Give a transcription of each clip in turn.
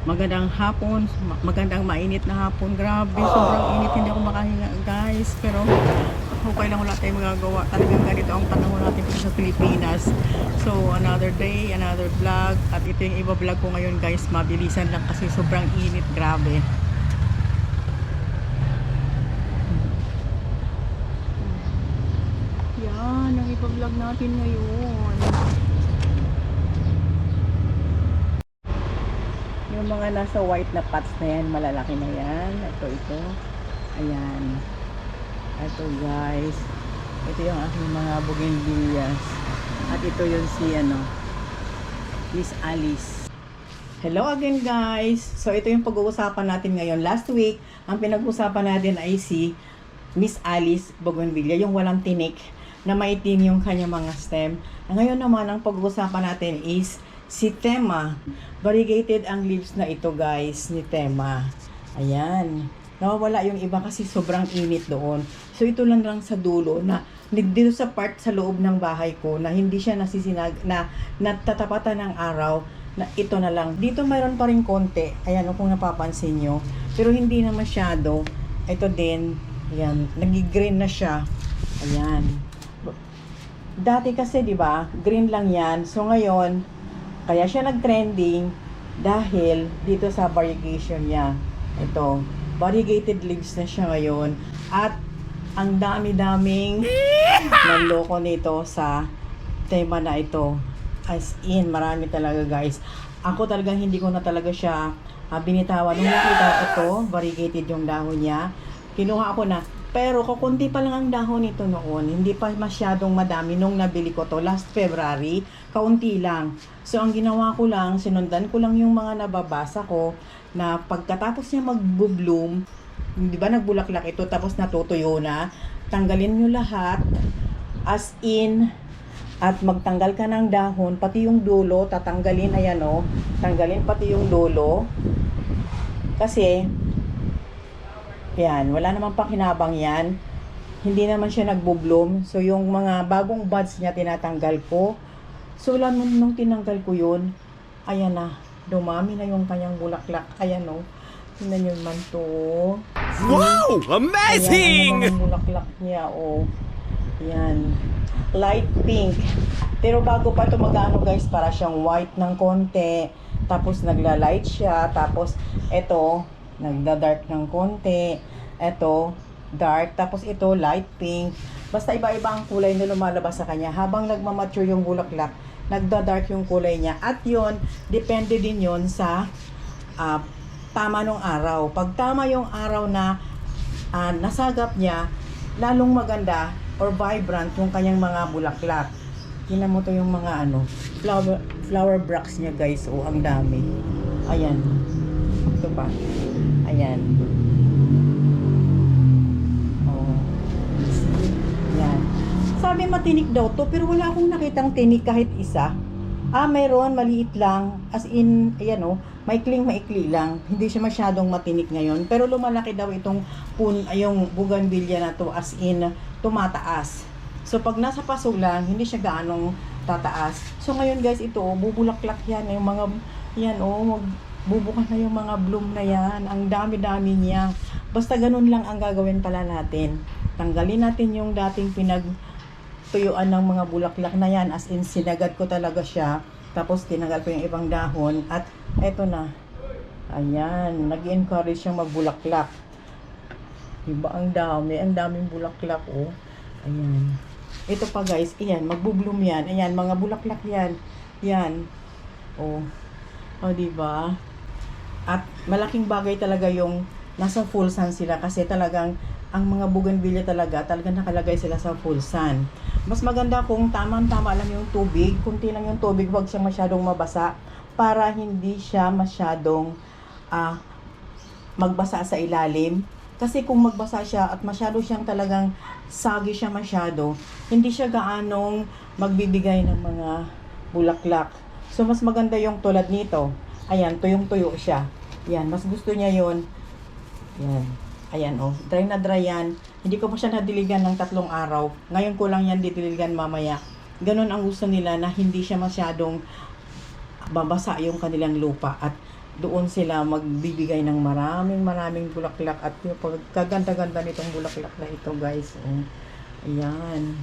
Magandang hapon, magandang mainit na hapon. Grabe, sobrang init, hindi ako makahinga guys. Pero okay lang, wala tayong magagawa. Talagang ganito ang panahon natin dito sa Pilipinas. So another day, another vlog. At ito yung iba vlog ko ngayon guys. Mabilisan lang kasi sobrang init, grabe. Yan, ang iba vlog natin ngayon. Yung mga nasa white na pots na yan, malalaki na yan. Ito. Ayan. Ito guys. Ito yung aking mga bougainvilleas. At ito yung si Miss Alice. Hello again guys. So ito yung pag-uusapan natin ngayon. Last week, ang pinag-uusapan natin ay si Miss Alice Bougainvillea, yung walang tinik na maitim yung kanyang mga stem. Ngayon naman, ang pag-uusapan natin is si Tema. Variegated ang leaves na ito guys, ni Tema. Ayan. Nawawala yung iba kasi sobrang init doon. So ito lang sa dulo na dito sa part sa loob ng bahay ko na hindi siya natatapatan ng araw, na ito na lang. Dito mayroon pa rin konti. Ayan, kung napapansin nyo. Pero hindi na masyado. Ito din. Ayan, nag-green na siya. Ayan. Dati kasi, di ba, green lang yan. So ngayon, kaya siya nag-trending dahil dito sa variegation niya. Ito, variegated leaves na siya ngayon. At ang dami-daming nanloko nito sa tema na ito. As in, marami talaga guys. Ako talagang hindi ko na talaga siya binitawan. Nung nakita ito, variegated yung dahon niya, kinuha ako na. Pero kukunti pa lang ang dahon nito noon. Hindi pa masyadong madami nung nabili ko to last February. Kaunti lang. So ang ginawa ko lang, sinundan ko lang yung mga nababasa ko na pagkatapos niya mag-bloom, di ba nagbulaklak ito tapos natutuyo na, tanggalin nyo lahat as in at magtanggal ka ng dahon, pati yung dulo, tatanggalin, ayan o, tanggalin pati yung dulo. Kasi yan, wala namang pakinabang yan. Hindi naman siya nagbo-bloom. So, yung mga bagong buds niya, tinatanggal ko. So, nung tinanggal ko yun, ayan na, dumami na yung kanyang bulaklak. Ayan o. Tingnan nyo naman to. Wow! Amazing! Ayan, ang bulaklak niya o. Ayan. Light pink. Pero bago pa ito mag-ano guys, para siyang white ng konti. Tapos nagla-light siya. Tapos, eto, nagda-dark ng konti. Ito, dark. Tapos ito, light pink. Basta iba-iba ang kulay na lumalabas sa kanya. Habang nagmamature yung bulaklak, nagda-dark yung kulay niya. At yon depende din yon sa tama ng araw. Pag tama yung araw na nasagap niya, lalong maganda or vibrant yung kanyang mga bulaklak. Tingnan mo to yung mga flower bracts niya guys. Oh, ang dami. Ayan. Ito pa. Ayan. Oh. Ayan. Sabi matinik daw to, pero wala akong nakitang tinik kahit isa. Mayroon, maliit lang. As in, ayan o, maikli lang. Hindi siya masyadong matinik ngayon. Pero lumalaki daw itong yung bougainvillea na to, as in, tumataas. So, pag nasa paso lang, hindi siya gaanong tataas. So, ngayon guys, ito, bubulaklak yan. Yung mga, yan o, bubukas na yung mga bloom na yan. Ang dami-dami niya. Basta ganun lang ang gagawin pala natin. Tanggalin natin yung dating pinagtuyuan ng mga bulaklak na yan. As in, sinagad ko talaga siya. Tapos, tinanggal ko yung ibang dahon. At, eto na. Ayan. Nag-encourage siyang magbulaklak. Diba? Ang daming bulaklak, oh. Ayan. Ito pa, guys. Ayan. Magbubloom yan. Ayan. Mga bulaklak yan. Yan. Oh. Oh, diba? At malaking bagay talaga yung nasa full sun sila kasi talagang ang mga bougainvillea talagang nakalagay sila sa full sun. Mas maganda kung tamang-tama lang yung tubig, kunti lang yung tubig, huwag siyang masyadong mabasa para hindi siya masyadong magbasa sa ilalim. Kasi kung magbasa siya at masyado siyang talagang sagi siya masyado, hindi siya gaanong magbibigay ng mga bulaklak. So mas maganda yung tulad nito. Ayan, tuyong-tuyo siya. Yan, mas gusto niya yon. Yan. Ayan, oh. Dry na dry yan. Hindi ko pa siya nadiligan ng 3 araw. Ngayon ko lang yan didiligan mamaya. Ganon ang gusto nila na hindi siya masyadong babasa yung kanilang lupa. At doon sila magbibigay ng maraming bulaklak at yung pagkaganda-ganda nitong bulaklak na ito guys. Oh. Ayan.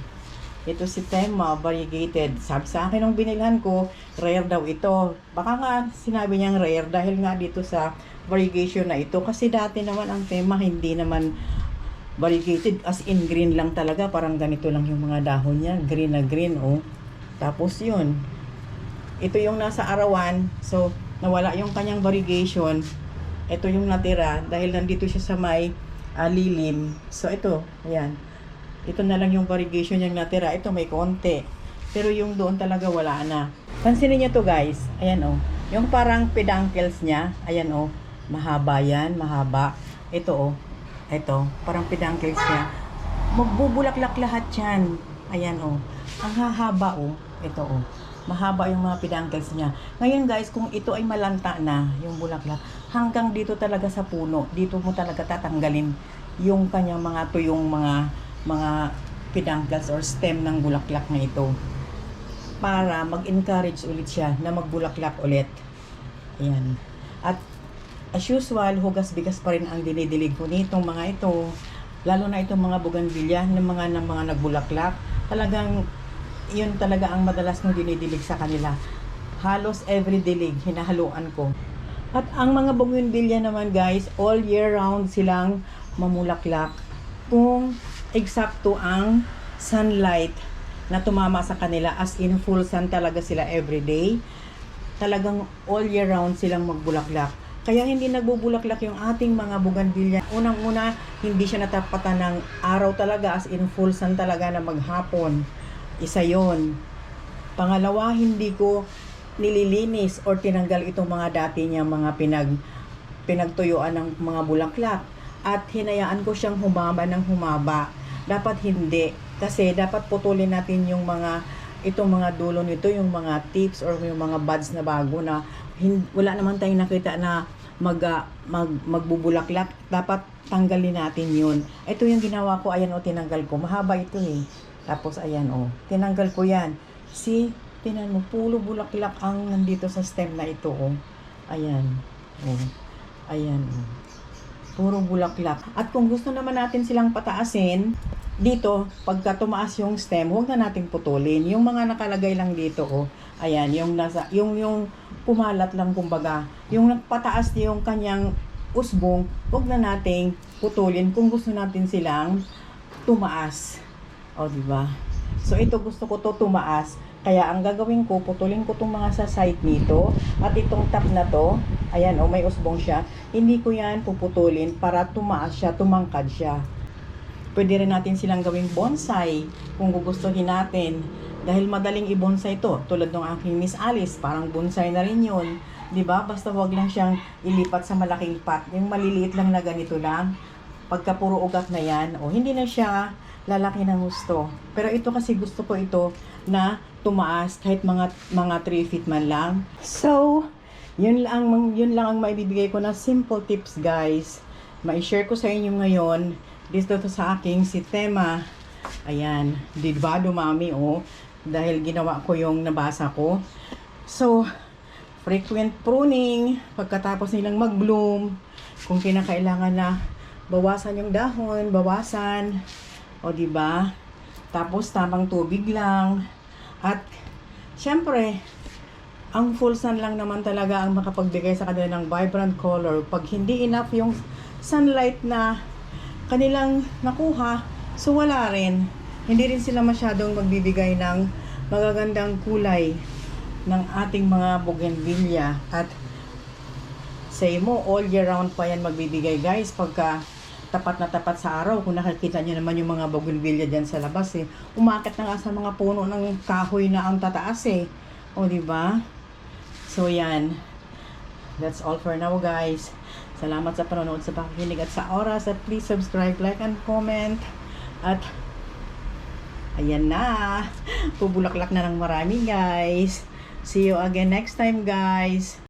Ito si Tema, variegated. Sabi sa akin nung binilhan ko, rare daw ito. Baka nga sinabi niyang rare dahil nga dito sa variegation na ito. Kasi dati naman ang Tema hindi naman variegated, as in green lang talaga. Parang ganito lang yung mga dahon niya. Green na green, oh. Tapos yun. Ito yung nasa arawan. So, nawala yung kanyang variegation. Ito yung natira dahil nandito siya sa may lilim. So ito, ayan. Ito na lang yung variegation yung natira. Ito may konti. Pero yung doon talaga wala na. Pansinin niyo to guys. Ayan oh. Yung parang peduncles niya. Ayan oh. Mahaba yan. Mahaba. Ito oh. Ito. Parang peduncles niya. Magbubulaklak lahat yan. Ayan oh. Ang hahaba oh. Ito oh. Mahaba yung mga peduncles niya. Ngayon guys, kung ito ay malanta na, yung bulaklak, hanggang dito talaga sa puno, dito mo talaga tatanggalin yung kanyang mga tuyong mga peduncles or stem ng bulaklak na ito. Para mag-encourage ulit siya na magbulaklak ulit. Ayan. At as usual, hugas-bigas pa rin ang dinidilig ko nitong mga ito. Lalo na itong mga bougainvillea ng mga nagbulaklak. Talagang yun talaga ang madalas kong dinidilig sa kanila. Halos every dilig, hinahaluan ko. At ang mga bougainvillea naman guys, all year round silang mamulaklak. Kung eksakto ang sunlight na tumama sa kanila, as in full sun talaga sila every day. Talagang all year round silang magbulaklak. Kaya hindi nagbubulaklak yung ating mga bougainvillea. Unang-una, hindi siya natapatan ng araw talaga, as in full sun talaga na maghapon. Isa yon. Pangalawa, hindi ko nililinis or tinanggal itong mga dati niya mga pinagtuyuan ng mga bulaklak at hinayaan ko siyang humaba ng humaba. Dapat hindi, kasi dapat putulin natin yung itong mga dulo nito, yung mga tips or yung mga buds na bago na wala naman tayong nakita na magbubulaklak. Dapat tanggalin natin yun. Ito yung ginawa ko, ayan o, tinanggal ko. Mahaba ito eh. Tapos ayan oh, tinanggal ko yan. See, tinan mo, pulo bulaklak ang nandito sa stem na ito oh. Ayan. Oh. Ayan oh. Puro bulaklak. At kung gusto naman natin silang pataasin, dito, pagka tumaas yung stem, huwag na nating putulin. Yung mga nakalagay lang dito oh. Ayan, yung pumalat lang kumbaga. Yung nagpataas yung kanyang usbong, huwag na nating putulin kung gusto natin silang tumaas. O, diba? So, ito gusto ko to tumaas. Kaya, ang gagawin ko, putulin ko itong mga sa side nito. At itong top na to, ayan, o, may usbong siya. Hindi ko yan puputulin para tumaas siya, tumangkad siya. Pwede rin natin silang gawing bonsai kung gugustuhin natin. Dahil madaling i-bonsai to. Tulad ng aking Miss Alice, parang bonsai na rin yun. Diba? Basta wag lang siyang ilipat sa malaking pot. Yung maliliit lang na ganito lang. Pagka puro ugat na yan, o, hindi na siya lalaki ng gusto. Pero ito kasi gusto ko ito na tumaas kahit mga 3 feet man lang. So, yun lang ang maibibigay ko na simple tips guys. Ma-share ko sa inyo ngayon dito to sa aking si Tema. Ayan, diba dumami oh, dahil ginawa ko yung nabasa ko. So, frequent pruning pagkatapos nilang mag-bloom. Kung kinakailangan na bawasan yung dahon, bawasan. O diba? Tapos tamang tubig lang. At syempre, ang full sun lang naman talaga ang makapagbigay sa kanila ng vibrant color. Pag hindi enough yung sunlight na kanilang nakuha, so wala rin. Hindi rin sila masyadong magbibigay ng magagandang kulay ng ating mga bougainvillea. At say mo, all year round pa yan magbibigay guys pagka tapat na tapat sa araw. Kung nakikita nyo naman yung mga bougainvillea dyan sa labas eh, umakit na nga sa mga puno ng kahoy na ang tataas eh. O diba? So yan, that's all for now guys. Salamat sa panonood, sa pakikinig at sa oras. At please subscribe, like, and comment. At ayan na, pubulaklak na ng marami guys. See you again next time guys.